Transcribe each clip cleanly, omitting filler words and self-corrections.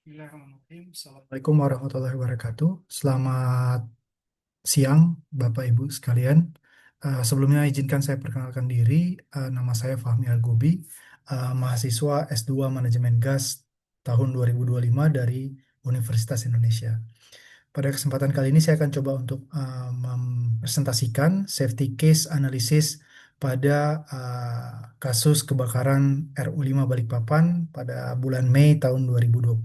Bismillahirrahmanirrahim. Assalamualaikum warahmatullahi wabarakatuh. Selamat siang, Bapak Ibu sekalian. Sebelumnya izinkan saya perkenalkan diri. Nama saya Fahmi Algobi, mahasiswa S2 Manajemen Gas tahun 2025 dari Universitas Indonesia. Pada kesempatan kali ini saya akan coba untuk mempresentasikan safety case analisis pada kasus kebakaran RU5 Balikpapan pada bulan Mei tahun 2022.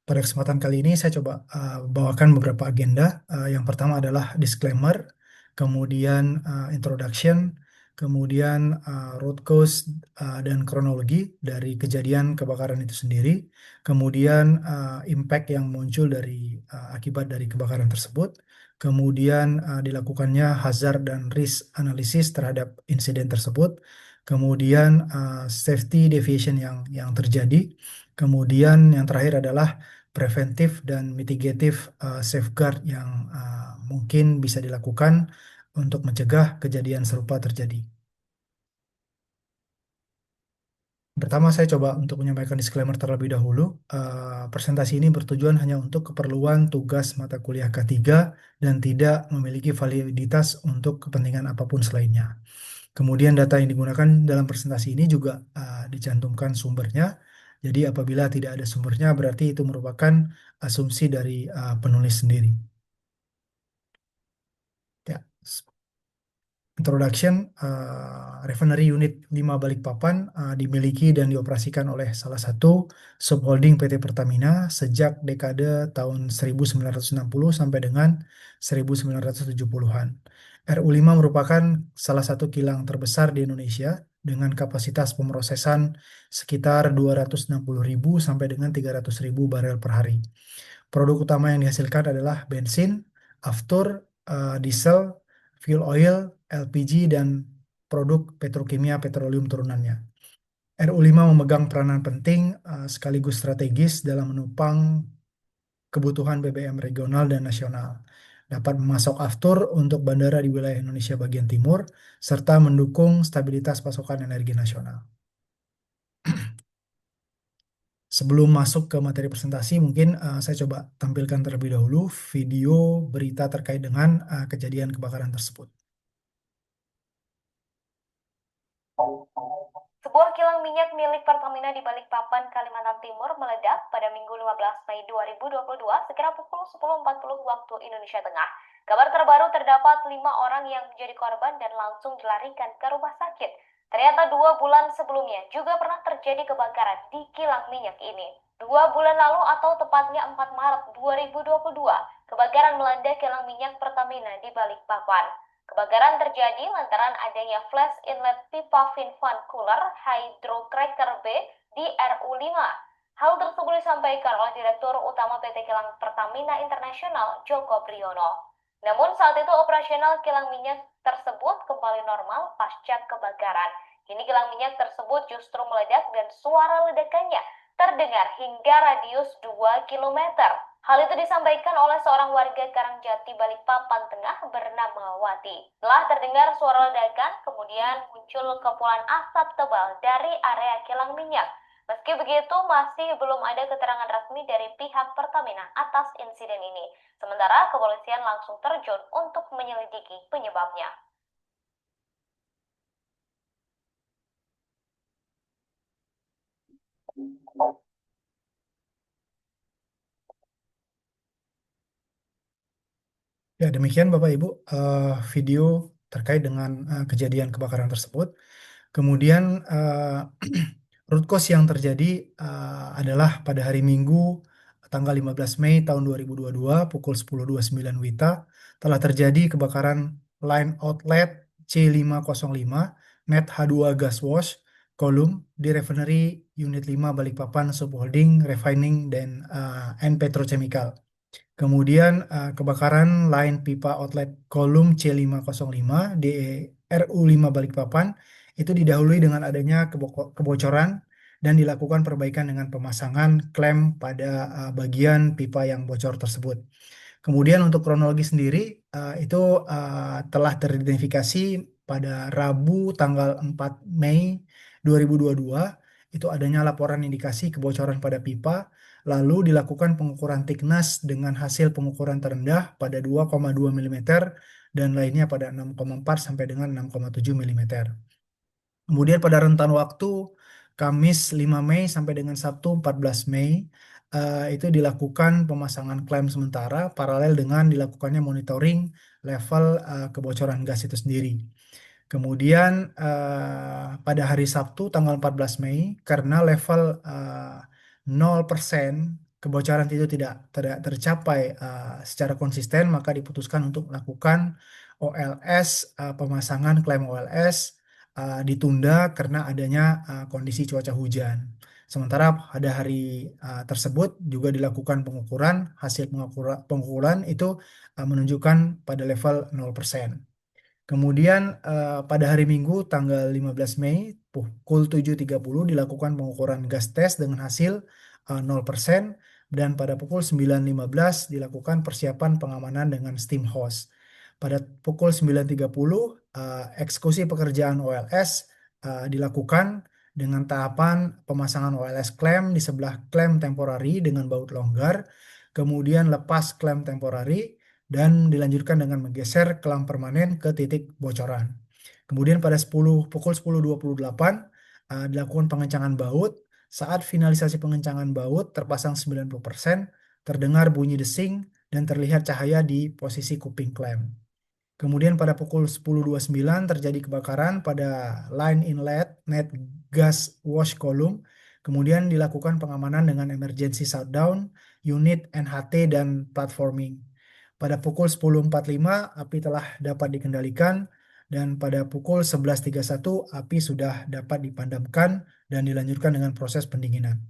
Pada kesempatan kali ini saya coba bawakan beberapa agenda. Yang pertama adalah disclaimer, kemudian introduction, kemudian root cause dan kronologi dari kejadian kebakaran itu sendiri, kemudian impact yang muncul dari akibat dari kebakaran tersebut, kemudian dilakukannya hazard dan risk analysis terhadap insiden tersebut, kemudian safety deviation yang terjadi, kemudian yang terakhir adalah preventif dan mitigatif safeguard yang mungkin bisa dilakukan untuk mencegah kejadian serupa terjadi. Pertama, saya coba untuk menyampaikan disclaimer terlebih dahulu. Presentasi ini bertujuan hanya untuk keperluan tugas mata kuliah K3 dan tidak memiliki validitas untuk kepentingan apapun selainnya. Kemudian data yang digunakan dalam presentasi ini juga dicantumkan sumbernya. Jadi apabila tidak ada sumbernya berarti itu merupakan asumsi dari penulis sendiri. Ya, Introduction, Refinery Unit 5 Balikpapan dimiliki dan dioperasikan oleh salah satu subholding PT Pertamina sejak dekade tahun 1960 sampai dengan 1970-an. RU5 merupakan salah satu kilang terbesar di Indonesia dengan kapasitas pemrosesan sekitar 260.000 sampai dengan 300.000 barel per hari. Produk utama yang dihasilkan adalah bensin, aftur, diesel, fuel oil, LPG, dan produk petrokimia petroleum turunannya. RU5 memegang peranan penting sekaligus strategis dalam menopang kebutuhan BBM regional dan nasional. Dapat memasok aftur untuk bandara di wilayah Indonesia bagian timur, serta mendukung stabilitas pasokan energi nasional. Sebelum masuk ke materi presentasi, mungkin saya coba tampilkan terlebih dahulu video berita terkait dengan kejadian kebakaran tersebut. Sebuah kilang minyak milik Pertamina di Balikpapan, Kalimantan Timur meledak pada Minggu 15 Mei 2022 sekira pukul 10.40 waktu Indonesia Tengah. Kabar terbaru terdapat 5 orang yang menjadi korban dan langsung dilarikan ke rumah sakit. Ternyata 2 bulan sebelumnya juga pernah terjadi kebakaran di kilang minyak ini. 2 bulan lalu atau tepatnya 4 Maret 2022, kebakaran melanda kilang minyak Pertamina di Balikpapan. Kebakaran terjadi lantaran adanya flash inlet pipa Vinfan Cooler Hydrocracker B di RU5. Hal tersebut disampaikan oleh Direktur Utama PT Kilang Pertamina Internasional, Joko Priyono. Namun saat itu operasional kilang minyak tersebut kembali normal pasca kebakaran. Kini kilang minyak tersebut justru meledak dan suara ledakannya terdengar hingga radius 2 km. Hal itu disampaikan oleh seorang warga Karangjati Balikpapan Tengah bernama Wati. Setelah terdengar suara ledakan, kemudian muncul kepulan asap tebal dari area kilang minyak. Meski begitu, masih belum ada keterangan resmi dari pihak Pertamina atas insiden ini. Sementara kepolisian langsung terjun untuk menyelidiki penyebabnya. Ya, demikian Bapak Ibu video terkait dengan kejadian kebakaran tersebut. Kemudian root cause yang terjadi adalah pada hari Minggu tanggal 15 Mei tahun 2022 pukul 10.29 WITA telah terjadi kebakaran line outlet C505 MET H2 Gas Wash Kolum di Refinery Unit 5 Balikpapan Subholding Refining and Petrochemical. Kemudian kebakaran line pipa outlet kolom C505 di RU5 Balikpapan itu didahului dengan adanya kebocoran dan dilakukan perbaikan dengan pemasangan klem pada bagian pipa yang bocor tersebut. Kemudian untuk kronologi sendiri itu telah teridentifikasi pada Rabu tanggal 4 Mei 2022 itu adanya laporan indikasi kebocoran pada pipa, lalu dilakukan pengukuran thickness dengan hasil pengukuran terendah pada 2,2 mm dan lainnya pada 6,4 sampai dengan 6,7 mm. Kemudian pada rentan waktu Kamis 5 Mei sampai dengan Sabtu 14 Mei itu dilakukan pemasangan klem sementara paralel dengan dilakukannya monitoring level kebocoran gas itu sendiri. Kemudian pada hari Sabtu tanggal 14 Mei karena level 0% kebocoran itu tidak tercapai secara konsisten, maka diputuskan untuk melakukan OLS, pemasangan klaim OLS ditunda karena adanya kondisi cuaca hujan. Sementara pada hari tersebut juga dilakukan pengukuran, hasil pengukuran itu menunjukkan pada level 0%. Kemudian pada hari Minggu tanggal 15 Mei pukul 7.30 dilakukan pengukuran gas tes dengan hasil 0% dan pada pukul 9.15 dilakukan persiapan pengamanan dengan steam hose. Pada pukul 9.30 eksekusi pekerjaan OLS dilakukan dengan tahapan pemasangan OLS klem di sebelah klem temporari dengan baut longgar, kemudian lepas klem temporari dan dilanjutkan dengan menggeser kelam permanen ke titik bocoran. Kemudian pada pukul 10.28 dilakukan pengencangan baut. Saat finalisasi pengencangan baut terpasang 90%, terdengar bunyi desing dan terlihat cahaya di posisi kuping klem. Kemudian pada pukul 10.29 terjadi kebakaran pada line inlet net gas wash column. Kemudian dilakukan pengamanan dengan emergency shutdown, unit NHT dan platforming. Pada pukul 10.45 api telah dapat dikendalikan dan pada pukul 11.31 api sudah dapat dipadamkan dan dilanjutkan dengan proses pendinginan.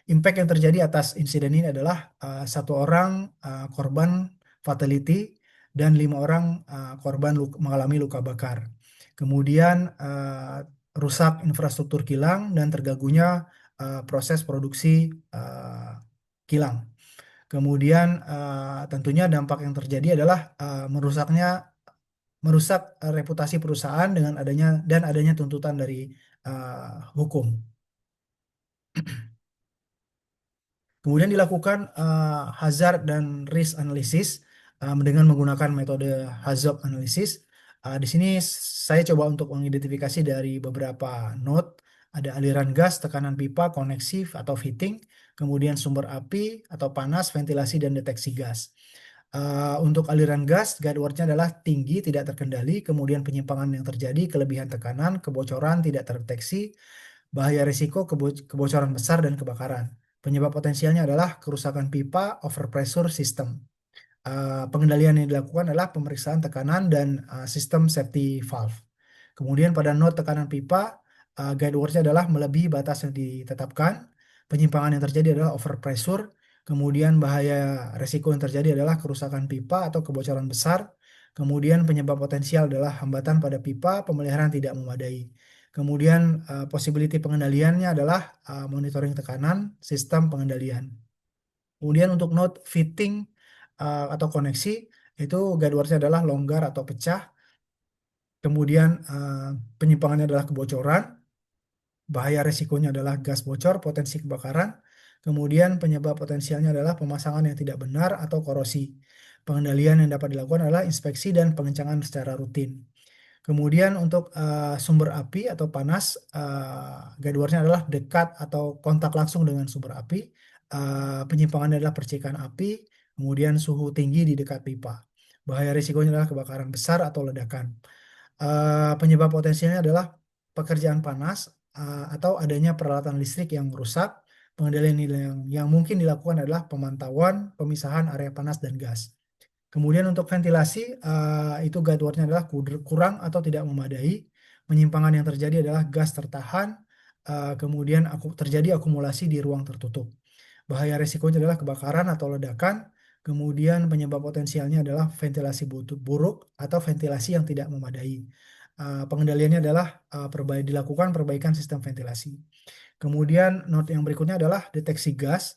Impact yang terjadi atas insiden ini adalah satu orang korban fatality dan 5 orang korban mengalami luka bakar. Kemudian rusak infrastruktur kilang dan terganggunya proses produksi kilang. Kemudian tentunya dampak yang terjadi adalah merusak reputasi perusahaan dengan adanya tuntutan dari hukum. Kemudian dilakukan hazard dan risk analysis dengan menggunakan metode hazard analysis. Di sini saya coba untuk mengidentifikasi dari beberapa node. Ada aliran gas, tekanan pipa, koneksi atau fitting, kemudian sumber api atau panas, ventilasi, dan deteksi gas. Untuk aliran gas, guideword-nya adalah tinggi, tidak terkendali, kemudian penyimpangan yang terjadi, kelebihan tekanan, kebocoran tidak terdeteksi, bahaya risiko, kebocoran besar, dan kebakaran. Penyebab potensialnya adalah kerusakan pipa, overpressure system. Pengendalian yang dilakukan adalah pemeriksaan tekanan dan sistem safety valve. Kemudian pada node tekanan pipa, guideword-nya adalah melebihi batas yang ditetapkan. Penyimpangan yang terjadi adalah overpressure. Kemudian bahaya risiko yang terjadi adalah kerusakan pipa atau kebocoran besar. Kemudian penyebab potensial adalah hambatan pada pipa, pemeliharaan tidak memadai. Kemudian possibility pengendaliannya adalah monitoring tekanan, sistem pengendalian. Kemudian untuk node fitting atau koneksi, itu guideword-nya adalah longgar atau pecah. Kemudian penyimpangannya adalah kebocoran. Bahaya resikonya adalah gas bocor, potensi kebakaran. Kemudian penyebab potensialnya adalah pemasangan yang tidak benar atau korosi. Pengendalian yang dapat dilakukan adalah inspeksi dan pengencangan secara rutin. Kemudian untuk sumber api atau panas, guideword-nya adalah dekat atau kontak langsung dengan sumber api. Penyimpangannya adalah percikan api, kemudian suhu tinggi di dekat pipa. Bahaya risikonya adalah kebakaran besar atau ledakan. Penyebab potensialnya adalah pekerjaan panas atau adanya peralatan listrik yang rusak. Pengendalian yang mungkin dilakukan adalah pemantauan, pemisahan area panas dan gas. Kemudian untuk ventilasi, itu guideword-nya adalah kurang atau tidak memadai. Penyimpangan yang terjadi adalah gas tertahan, kemudian terjadi akumulasi di ruang tertutup. Bahaya risikonya adalah kebakaran atau ledakan. Kemudian penyebab potensialnya adalah ventilasi buruk atau ventilasi yang tidak memadai. Pengendaliannya adalah dilakukan perbaikan sistem ventilasi. Kemudian note yang berikutnya adalah deteksi gas.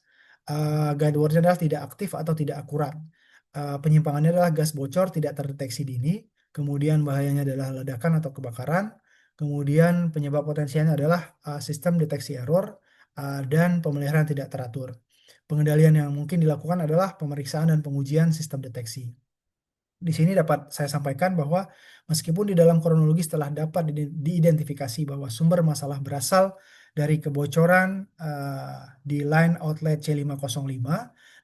Guideword-nya adalah tidak aktif atau tidak akurat. Penyimpangannya adalah gas bocor tidak terdeteksi dini. Kemudian bahayanya adalah ledakan atau kebakaran. Kemudian penyebab potensialnya adalah sistem deteksi error dan pemeliharaan tidak teratur. Pengendalian yang mungkin dilakukan adalah pemeriksaan dan pengujian sistem deteksi. Di sini dapat saya sampaikan bahwa meskipun di dalam kronologis telah dapat diidentifikasi bahwa sumber masalah berasal dari kebocoran di line outlet C505,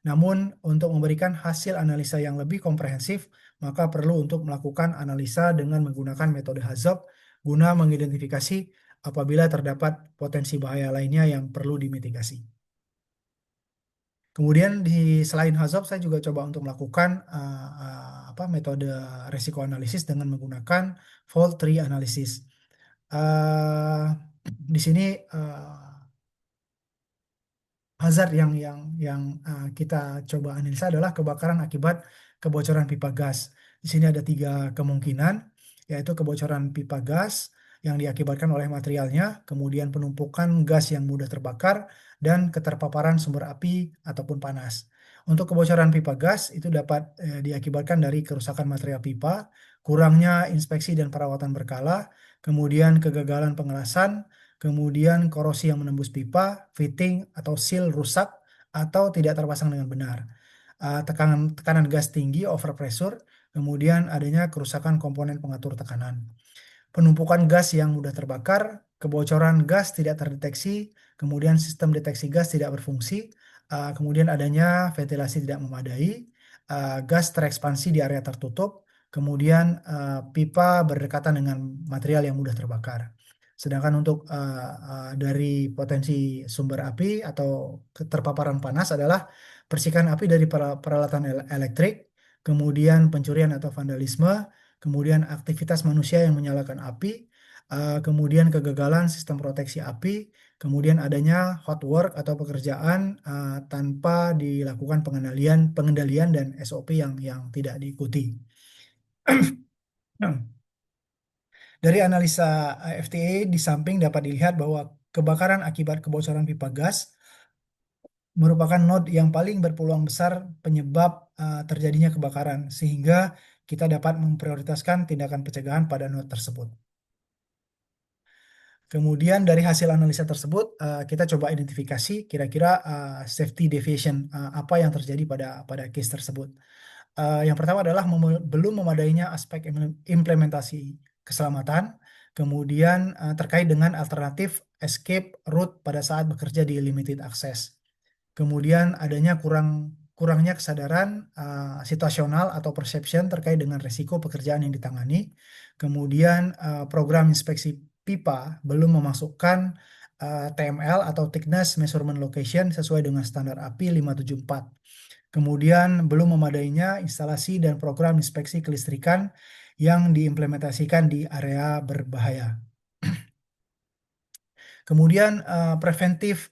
namun untuk memberikan hasil analisa yang lebih komprehensif, maka perlu untuk melakukan analisa dengan menggunakan metode HAZOP guna mengidentifikasi apabila terdapat potensi bahaya lainnya yang perlu dimitigasi. Kemudian selain HAZOP, saya juga coba untuk melakukan metode resiko analisis dengan menggunakan fault tree analysis. Uh, di sini hazard yang kita coba analisa adalah kebakaran akibat kebocoran pipa gas. Di sini ada 3 kemungkinan, yaitu kebocoran pipa gas yang diakibatkan oleh materialnya, kemudian penumpukan gas yang mudah terbakar, dan keterpaparan sumber api ataupun panas. Untuk kebocoran pipa gas itu dapat diakibatkan dari kerusakan material pipa, kurangnya inspeksi dan perawatan berkala, kemudian kegagalan pengelasan, kemudian korosi yang menembus pipa, fitting atau seal rusak atau tidak terpasang dengan benar. Tekanan tekanan gas tinggi, overpressure, kemudian adanya kerusakan komponen pengatur tekanan. Penumpukan gas yang mudah terbakar, kebocoran gas tidak terdeteksi, kemudian sistem deteksi gas tidak berfungsi, kemudian adanya ventilasi tidak memadai, gas terekspansi di area tertutup, kemudian pipa berdekatan dengan material yang mudah terbakar. Sedangkan untuk dari potensi sumber api atau keterpaparan panas adalah percikan api dari peralatan elektrik, kemudian pencurian atau vandalisme, kemudian aktivitas manusia yang menyalakan api, kemudian kegagalan sistem proteksi api, kemudian adanya hot work atau pekerjaan tanpa dilakukan pengendalian dan SOP yang tidak diikuti. Nah, dari analisa FTA di samping dapat dilihat bahwa kebakaran akibat kebocoran pipa gas merupakan node yang paling berpeluang besar penyebab terjadinya kebakaran, sehingga kita dapat memprioritaskan tindakan pencegahan pada node tersebut. Kemudian dari hasil analisa tersebut, kita coba identifikasi kira-kira safety deviation apa yang terjadi pada case tersebut. Yang pertama adalah belum memadainya aspek implementasi keselamatan, kemudian terkait dengan alternatif escape route pada saat bekerja di limited access. Kemudian adanya kurangnya kesadaran situasional atau perception terkait dengan risiko pekerjaan yang ditangani. Kemudian program inspeksi pipa belum memasukkan TML atau Thickness Measurement Location sesuai dengan standar API 574. Kemudian belum memadainya instalasi dan program inspeksi kelistrikan yang diimplementasikan di area berbahaya. Kemudian preventif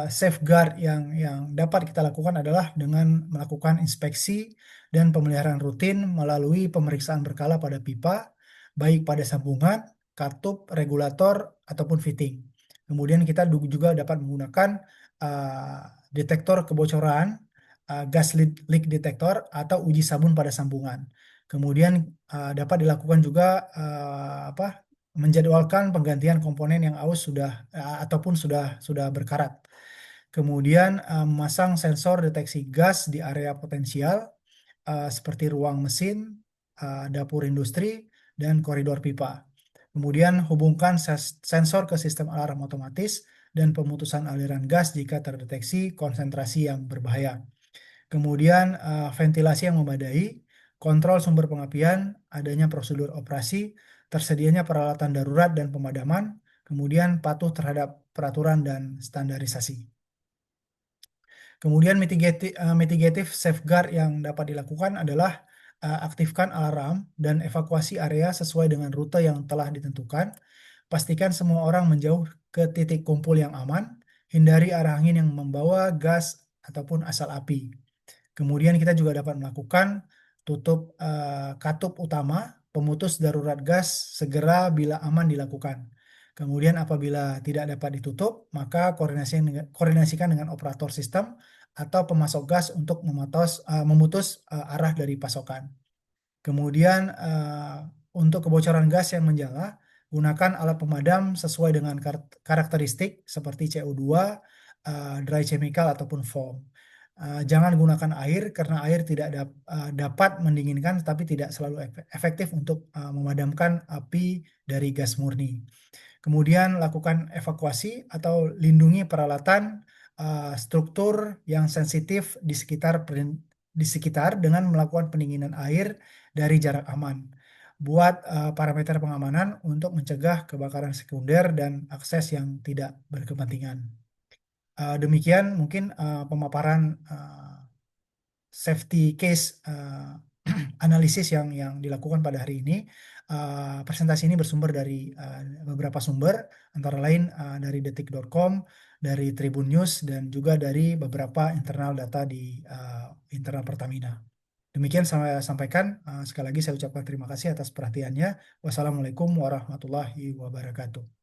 safeguard yang dapat kita lakukan adalah dengan melakukan inspeksi dan pemeliharaan rutin melalui pemeriksaan berkala pada pipa, baik pada sambungan, katup, regulator, ataupun fitting. Kemudian kita juga dapat menggunakan detektor kebocoran, gas leak detector, atau uji sabun pada sambungan. Kemudian dapat dilakukan juga menjadwalkan penggantian komponen yang aus ataupun sudah berkarat. Kemudian memasang sensor deteksi gas di area potensial seperti ruang mesin, dapur industri, dan koridor pipa. Kemudian hubungkan sensor ke sistem alarm otomatis dan pemutusan aliran gas jika terdeteksi konsentrasi yang berbahaya. Kemudian ventilasi yang memadai, kontrol sumber pengapian, adanya prosedur operasi, tersedianya peralatan darurat dan pemadaman, kemudian patuh terhadap peraturan dan standarisasi. Kemudian mitigative safeguard yang dapat dilakukan adalah aktifkan alarm dan evakuasi area sesuai dengan rute yang telah ditentukan. Pastikan semua orang menjauh ke titik kumpul yang aman, hindari arah angin yang membawa gas ataupun asal api. Kemudian kita juga dapat melakukan tutup katup utama, pemutus darurat gas segera bila aman dilakukan. Kemudian apabila tidak dapat ditutup, maka koordinasikan dengan operator sistem atau pemasok gas untuk memutus arah dari pasokan. Kemudian untuk kebocoran gas yang menjala, Gunakan alat pemadam sesuai dengan karakteristik seperti CO2, dry chemical ataupun foam. Jangan gunakan air karena air tidak dapat mendinginkan tapi tidak selalu efektif untuk memadamkan api dari gas murni. Kemudian lakukan evakuasi atau lindungi peralatan struktur yang sensitif di sekitar dengan melakukan pendinginan air dari jarak aman. Buat parameter pengamanan untuk mencegah kebakaran sekunder dan akses yang tidak berkepentingan. Demikian mungkin pemaparan safety case analisis yang dilakukan pada hari ini. Presentasi ini bersumber dari beberapa sumber, antara lain dari detik.com, dari Tribun News, dan juga dari beberapa internal data di internal Pertamina. Demikian saya sampaikan. Sekali lagi saya ucapkan terima kasih atas perhatiannya. Wassalamualaikum warahmatullahi wabarakatuh.